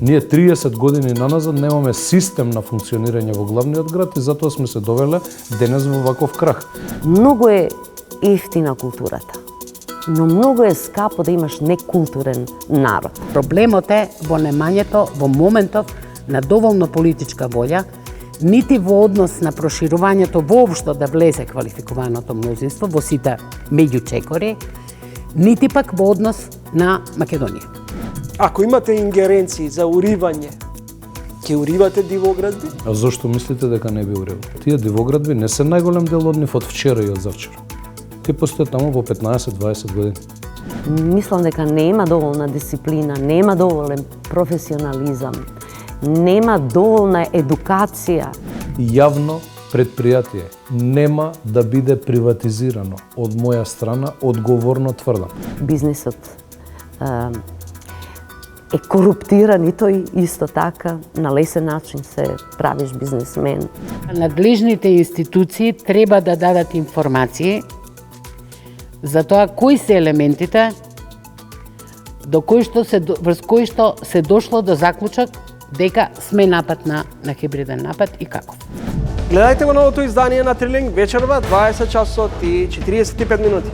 Ние 30 години наназад немаме систем на функционирање во главниот град и затоа сме се довеле денес во ваков крах. Многу е ефтина културата, но многу е скапо да имаш некултурен народ. Проблемот е во немањето во моментов на доволно политичка волја, нити во однос на проширувањето воопшто да влезе квалификуваното мнозинство во сите меѓучекори, нити пак во однос на Македонија. Ако имате ингеренции за уривање, ќе уривате дивоградби? А зошто мислите дека не би урил? Тие дивоградби не се најголем дел од нив од вчера и од завчера. Тие постојат таму во 15-20 години. Мислам дека нема доволна дисциплина, нема доволен професионализам, нема доволна едукација. Јавно предпријатие нема да биде приватизирано. Од моја страна одговорно тврдам. Бизнисот е коруптиран и тој исто така на лесен начин се правиш бизнесмен. Надлежните институции треба да дадат информации за тоа кои се елементите врз кои што се дошло до заклучок дека сме напад на хибриден напад и каков. Гледајте го новото издание на Трилинг вечерва 20 часот и 45 минути.